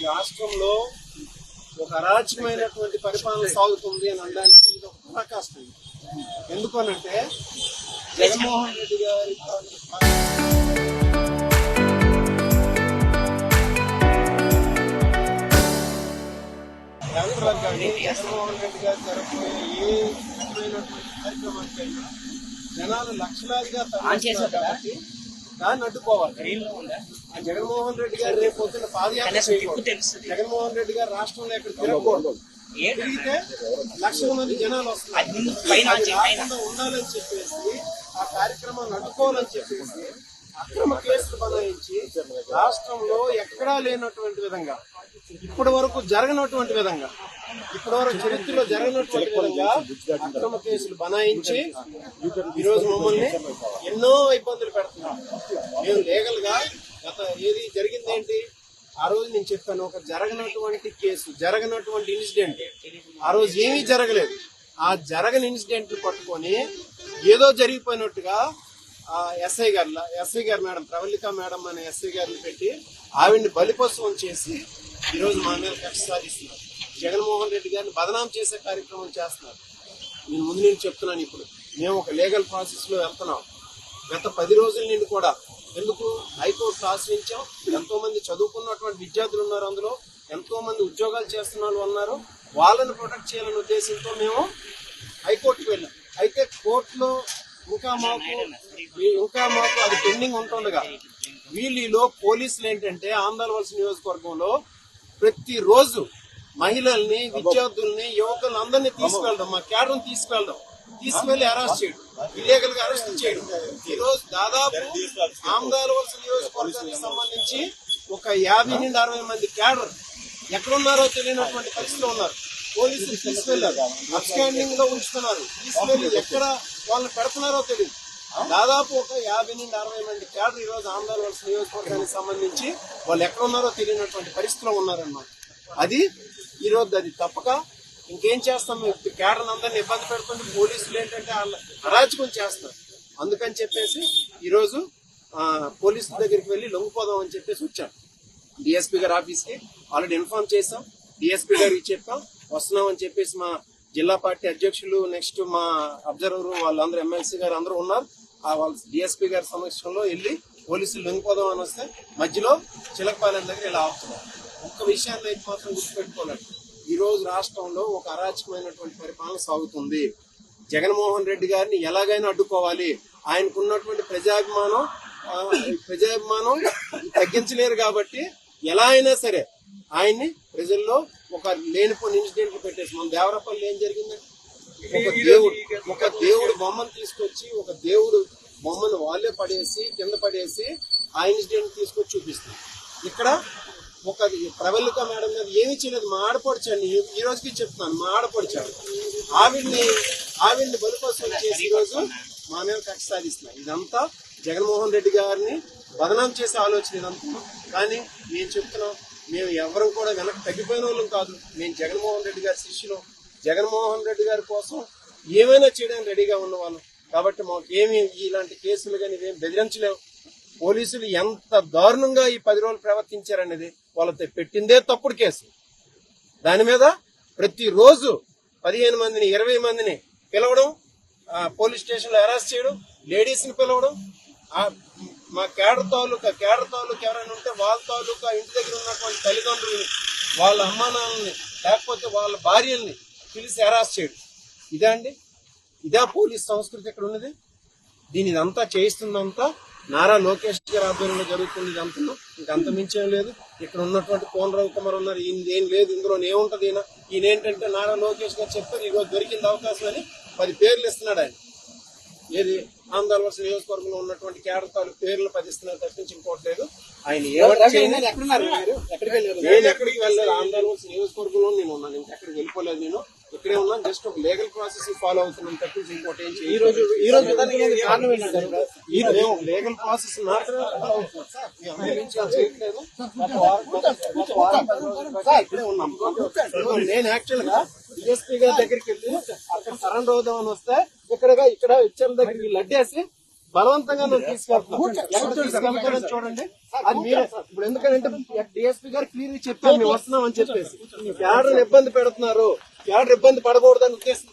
రాష్ట్రంలో ఒక అరాచకమైనటువంటి పరిపాలన సాగుతుంది అని అనడానికి ఇది ఒక పరాకాష్ఠ. ఎందుకనంటే జగన్మోహన్ రెడ్డి గారి యాంత్రాలు కానీ జగన్మోహన్ రెడ్డి గారు జరగబోయే ఏ రకమైనటువంటి కార్యక్రమానికైనా జనాలు లక్షలాదిగా తరలిస్తున్నారు కాబట్టి దాన్ని అడ్డుకోవాలి. జగన్మోహన్ రెడ్డి గారు రేపు పొద్దున్న పాదయాత్ర చేయకూడదు. జగన్మోహన్ రెడ్డి గారు రాష్ట్రంలో ఎక్కడ తిరగకూడదు. తిరిగితే లక్షల మంది జనాలు వస్తున్నారు. ఉండాలని చెప్పేసి ఆ కార్యక్రమాన్ని అడ్డుకోవాలని చెప్పేసి అక్రమ కేసులు బనాయించి రాష్ట్రంలో ఎక్కడా లేనటువంటి విధంగా, ఇప్పటి వరకు జరగనటువంటి విధంగా, ఇప్పటి వరకు చరిత్రలో జరగనటువంటి విధంగా అక్రమ కేసులు బనాయించి ఈరోజు మమ్మల్ని ఎన్నో ఇబ్బందులు పెడుతున్నారు. మేము లీగల్ గా ఏది జరిగిందేంటి ఆ రోజు నేను చెప్పాను, ఒక జరగనటువంటి కేసు, జరగనటువంటి ఇన్సిడెంట్, ఆ రోజు ఏమీ జరగలేదు. ఆ జరగని ఇన్సిడెంట్ పట్టుకొని ఏదో జరిగిపోయినట్టుగా ఎస్ఐ గారు మేడం, ప్రవళిక మేడం అనే ఎస్ఐ గారిని పెట్టి ఆవిడ్ని బలిపశువం చేసి ఈరోజు మా మీద కక్ష సాధిస్తున్నారు. జగన్మోహన్ రెడ్డి గారిని బదనాం చేసే కార్యక్రమం చేస్తున్నారు. నేను ముందు నుంచి చెప్తున్నాను. ఇప్పుడు మేము ఒక లీగల్ ప్రాసెస్ లో వెళ్తున్నాం. గత 10 రోజుల నుండి కూడా ఎందుకు హైకోర్టు ఆశ్రయించాం. ఎంతో మంది చదువుకున్నటువంటి విద్యార్థులు ఉన్నారు, అందులో ఎంతో మంది ఉద్యోగాలు చేస్తున్న వాళ్ళు ఉన్నారు. వాళ్ళని ప్రొటెక్ట్ చేయాలనే ఉద్దేశంతో మేము హైకోర్టుకు వెళ్ళాం. అయితే కోర్టులో ఇంకా మాకు అది పెండింగ్ ఉంటుండగా వీళ్ళలో పోలీసులు ఏంటంటే ఆంధ్రవలస నియోజకవర్గంలో ప్రతిరోజు మహిళల్ని, విద్యార్థుల్ని, యువకులను అందరినీ తీసుకెళ్ళడం, మా క్యాడర్ని తీసుకెళ్లి అరెస్ట్ చేయడం, ఇల్లీగల్ గా అరెస్ట్ చేయడం. ఈ రోజు దాదాపు ఆంధ్రవలస నియోజకవర్గానికి సంబంధించి ఒక 50 నుండి 60 మంది క్యాడర్ ఎక్కడున్నారో తెలియనటువంటి పరిస్థితిలో ఉన్నారు. పోలీసులు తీసుకెళ్లారు, అబ్స్కాండింగ్ లో ఉంచుతున్నారు, తీసుకెళ్లి ఎక్కడ వాళ్ళని పెడుతున్నారో తెలియదు. దాదాపు ఒక 50 నుండి 60 మంది క్యాడర్ ఈ రోజు ఆంధ్రవలస నియోజకవర్గానికి సంబంధించి వాళ్ళు ఎక్కడ ఉన్నారో తెలియనటువంటి పరిస్థితిలో ఉన్నారన్నమాట. అది ఈ రోజు అది తప్పక ఇంకేం చేస్తాం. క్యాడర్ అందరినీ ఇబ్బంది పెడుతుంది. పోలీసులు ఏంటంటే వాళ్ళ అరాచకం చేస్తారు. అందుకని చెప్పేసి ఈరోజు పోలీసుల దగ్గరికి వెళ్ళి లొంగిపోదాం అని చెప్పేసి వచ్చాం. డిఎస్పీ గారి ఆఫీస్కి ఆల్రెడీ ఇన్ఫార్మ్ చేసాం. డిఎస్పీ గారికి చెప్పాం వస్తున్నాం అని చెప్పేసి. మా జిల్లా పార్టీ అధ్యక్షులు, నెక్స్ట్ మా అబ్జర్వర్, వాళ్ళందరూ ఎమ్మెల్సీ గారు అందరూ ఉన్నారు. వాళ్ళ డిఎస్పీ గారి సమక్షంలో వెళ్ళి పోలీసులు లొంగిపోదాం అని వస్తే మధ్యలో చిలకపాలెం దగ్గర ఇలా ఆపుతున్నారు. ఒక్క విషయాన్ని అయితే మాత్రం గుర్తుపెట్టుకోలేదు. ఈ రోజు రాష్ట్రంలో ఒక అరాచకమైనటువంటి పరిపాలన సాగుతుంది. జగన్మోహన్ రెడ్డి గారిని ఎలాగైనా అడ్డుకోవాలి. ఆయనకున్నటువంటి ప్రజాభిమానం తగ్గించలేరు కాబట్టి ఎలా అయినా సరే ఆయన్ని ప్రజల్లో ఒక లేనిపోని ఇన్సిడెంట్లు పెట్టేసి, మన దేవరపల్లి ఏం జరిగిందండి, ఒక దేవుడు బొమ్మను తీసుకొచ్చి, ఒక దేవుడు బొమ్మను వాళ్ళే కింద పడేసి ఆ ఇన్సిడెంట్ తీసుకొచ్చి చూపిస్తుంది. ఇక్కడ ఒక ప్రవళిక మేడం మీద ఏమీ చేయలేదు. మా ఆడపడిచాను, ఈ రోజుకి చెప్తున్నాను, మా ఆడపడిచాను ఆవిడ్ని బలిపశువం చేసి ఈరోజు మా మీద కక్ష సాధిస్తున్నారు. ఇదంతా జగన్మోహన్ రెడ్డి గారిని బదనాం చేసే ఆలోచన ఇదంతా. కానీ నేను చెప్తున్నాం, మేము ఎవరం కూడా వెనక్కి తగ్గిపోయిన వాళ్ళం కాదు. మేము జగన్మోహన్ రెడ్డి గారి శిష్యులు. జగన్మోహన్ రెడ్డి గారి కోసం ఏమైనా చేయడానికి రెడీగా ఉన్నవాళ్ళం. కాబట్టి మాకు ఏమి ఇలాంటి కేసులు కానీ ఇవేం బెదిరించలేవు. పోలీసులు ఎంత దారుణంగా ఈ 10 రోజులు ప్రవర్తించారనేది వాళ్ళతో పెట్టిందే తప్పుడు కేసు. దాని మీద ప్రతిరోజు 15 మందిని 20 మందిని పిలవడం, పోలీస్ స్టేషన్ లో అరెస్ట్ చేయడం, లేడీస్ ని పిలవడం, మా కేడర్ తాలూకా ఎవరైనా ఉంటే వాళ్ళ తాలూకా ఇంటి దగ్గర ఉన్నటువంటి తల్లిదండ్రులని, వాళ్ళ అమ్మానాన్నని, లేకపోతే వాళ్ళ భార్యల్ని పిలిచి అరెస్ట్ చేయడం. ఇదే పోలీస్ సంస్కృతి ఇక్కడ ఉన్నది. ఇదంతా చేయిస్తుందంతా నారా లోకేష్ గారి ఆధ్వర్యంలో జరుగుతుంది. ఇదంతా ఇంకంత మించేం లేదు. ఇక్కడ ఉన్నటువంటి కోన రవికుమార్ ఉన్నారు, ఈయన లేదు, ఇందులో ఏముంటది. ఈయన ఏంటంటే నారా లోకేష్ గారు చెప్పారు ఈరోజు దొరికింది అవకాశం అని 10 పేర్లు ఇస్తున్నాడు ఆయన. ఏది ఆంధ్రవలస నియోజకవర్గంలో ఉన్నటువంటి క్యాడర్ తాలూకు పేర్లు 10 ఇస్తున్నారు తప్పించి ఇంకోట్లేదు. ఆయన నేను ఎక్కడికి వెళ్ళలేదు. ఆంధ్రవలస నియోజకవర్గంలో నేను ఉన్నాను, ఇంకెక్కడికి వెళ్ళిపోలేదు. నేను ఇక్కడే ఉన్నాను. జస్ట్ ఒక లీగల్ ప్రాసెస్ ఫాలో అవుతున్నాను తప్పించి ఇంకోటి ఏం చేయలేదు. లీగల్ ప్రాసెస్ మాత్రమే చేయట్లేదు. ఇక్కడే ఉన్నాం. నేను యాక్చువల్ గా డిఎస్పీ గారి దగ్గరికి వెళ్ళి అక్కడ సరెండర్ అవుదామని వస్తే ఇక్కడ ఇచ్చిన దగ్గరికి లడ్డేసి బలవంతంగా నువ్వు తీసుకెళ్తున్నాను. చూడండి, అది మీరే ఇప్పుడు ఎందుకంటే డిఎస్పీ గారు క్లియర్ చెప్పారు మేము వస్తున్నాం అని చెప్పేసి క్యాడర్ ఇబ్బంది పెడుతున్నారు, క్యాడర్ ఇబ్బంది పడకూడదని ఉద్దేశం